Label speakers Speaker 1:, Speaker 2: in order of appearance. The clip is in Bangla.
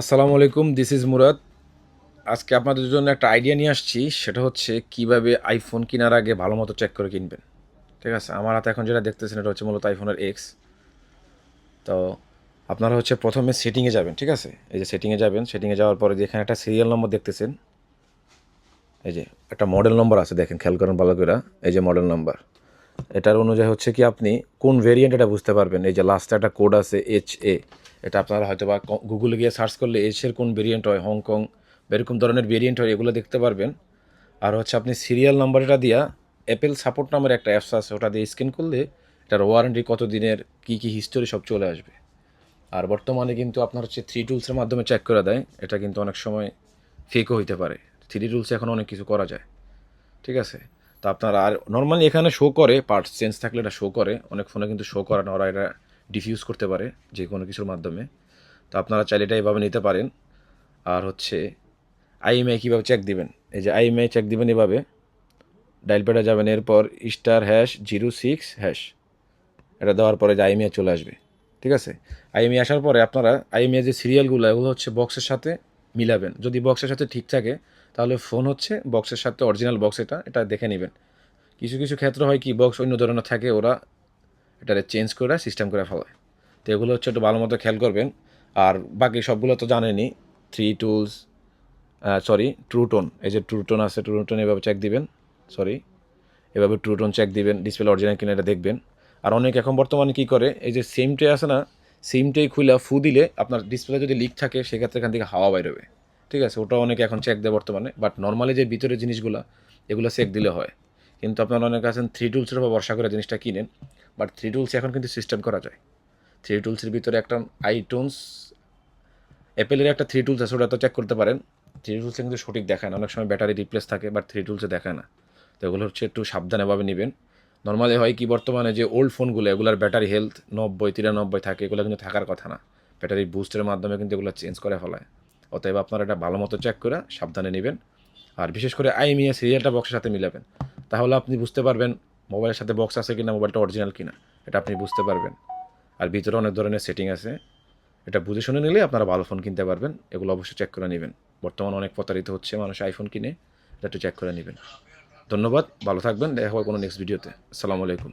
Speaker 1: আসসালামু আলাইকুম, দিস ইজ মুরাদ। আজকে আপনাদের জন্য একটা আইডিয়া নিয়ে আসছি। সেটা হচ্ছে কিভাবে আইফোন কেনার আগে ভালো মতো চেক করে কিনবেন। ঠিক আছে, আমার হাতে এখন যেটা দেখতেছেন এটা হচ্ছে মূলত আইফোনের এক্স। তো আপনারা হচ্ছে প্রথমে সেটিংয়ে যাবেন। ঠিক আছে, এই যে সেটিংয়ে যাবেন, সেটিংয়ে যাওয়ার পরে যেখানে একটা সিরিয়াল নম্বর দেখতেছেন, এই যে একটা মডেল নম্বর আছে, দেখেন খেয়াল করেন ভালো করে। এই যে মডেল নম্বর, এটার অনুযায়ী হচ্ছে কি আপনি কোন ভেরিয়েন্ট এটা বুঝতে পারবেন। এই যে লাস্টে একটা কোড আছে HA, এটা আপনারা হয়তো বা গুগলে গিয়ে সার্চ করলে এর কোন ভেরিয়েন্ট হয়, হংকং এরকম ধরনের ভেরিয়েন্ট হয়, এগুলো দেখতে পারবেন। আর হচ্ছে আপনি সিরিয়াল নাম্বারটা দিয়া অ্যাপেল সাপোর্ট নামের একটা অ্যাপস আছে, ওটা দিয়ে স্ক্যান করলে এটার ওয়ারেন্টি কত দিনের কী কী হিস্টোরি সব চলে আসবে। আর বর্তমানে কিন্তু আপনার হচ্ছে থ্রি টুলসের মাধ্যমে চেক করে দেয়, এটা কিন্তু অনেক সময় ফেকও হইতে পারে। থ্রি টুলসে এখন অনেক কিছু করা যায়। ঠিক আছে, তো আপনারা আর নর্মালি এখানে শো করে পার্টস চেঞ্জ থাকলে এটা শো করে, অনেক ফোনে কিন্তু শো করে না, ওরা এটা ডিফিউজ করতে পারে যে কোনো কিছুর মাধ্যমে। তো আপনারা চাইলে এটা এইভাবে নিতে পারেন। আর হচ্ছে আইএমআই কীভাবে চেক দিবেন, এই যে আইএমআই চেক দিবেন এভাবে, ডায়াল প্যাডে যাবেন, এরপর *#06#, এটা দেওয়ার পরে যে আইএমআই চলে আসবে। ঠিক আছে, আইএমআই আসার পরে আপনারা আইএমআই যে সিরিয়ালগুলো এগুলো হচ্ছে বক্সের সাথে মিলাবেন। যদি বক্সের সাথে ঠিক থাকে তাহলে ফোন হচ্ছে বক্সের সাথে অরিজিনাল বক্স, এটা দেখে নেবেন। কিছু কিছু ক্ষেত্র হয় কি বক্স অন্য ধরনের থাকে, ওরা এটা চেঞ্জ করে সিস্টেম করে ফেলায়। তো এগুলো হচ্ছে একটু ভালো মতো খেয়াল করবেন। আর বাকি সবগুলো তো জানেনই, থ্রি টুলস, ট্রুটোন, এই যে ট্রুটোন আছে, ট্রুটোন এভাবে চেক দিবেন। সরি, এভাবে ট্রুটোন চেক দিবেন, ডিসপ্লে অরিজিনাল কিনা এটা দেখবেন। আর অনেক এখন বর্তমানে কী করে, এই যে সিমটে আছে না, সিমটেই খুলে ফু দিলে আপনার ডিসপ্লে যদি লিক থাকে সেক্ষেত্রে এখান থেকে হাওয়া বাইরবে। ঠিক আছে, ওটা অনেকে এখন চেক দেয় বর্তমানে, বাট নর্মালি যে ভিতরের জিনিসগুলো এগুলো চেক দিলে হয়। কিন্তু আপনারা অনেকে আছেন থ্রি টুলসের উপর ভরসা করে জিনিসটা কিনেন, বাট থ্রি টুলস এখন কিন্তু সিস্টেম করা যায়। থ্রি টুলসের ভিতরে একটা আইটুনস, অ্যাপেলের একটা থ্রি টুলস আছে, ওটা তো চেক করতে পারেন। থ্রি টুলসে কিন্তু সঠিক দেখায় না, অনেক সময় ব্যাটারি রিপ্লেস থাকে, বাট থ্রি টুলসে দেখায় না। তো এগুলো হচ্ছে একটু সাবধানেভাবে নেবেন। নর্মালি হয় কি বর্তমানে যে ওল্ড ফোনগুলো এগুলোর ব্যাটারি হেলথ 90-93 থাকে, এগুলো কিন্তু থাকার কথা না। ব্যাটারি বুস্টের মাধ্যমে কিন্তু এগুলো চেঞ্জ করে ফেলায়। অতএব আপনারা এটা ভালো মতো চেক করে সাবধানে নেবেন। আর বিশেষ করে আইএমইআই সিরিয়ালটা বক্সের সাথে মিলাবেন, তাহলে আপনি বুঝতে পারবেন মোবাইলের সাথে বক্স আছে কিনা, মোবাইলটা অরিজিনাল কিনা, এটা আপনি বুঝতে পারবেন। আর ভিতরে অনেক ধরনের সেটিং আছে, এটা বুঝে শুনে নিলে আপনারা ভালো ফোন কিনতে পারবেন। এগুলো অবশ্যই চেক করে নেবেন। বর্তমানে অনেক প্রতারিত হচ্ছে মানুষ আইফোন কিনে, এটা একটু চেক করে নেবেন। ধন্যবাদ, ভালো থাকবেন, দেখা হবে কোনো নেক্সট ভিডিওতে। আসসালামু আলাইকুম।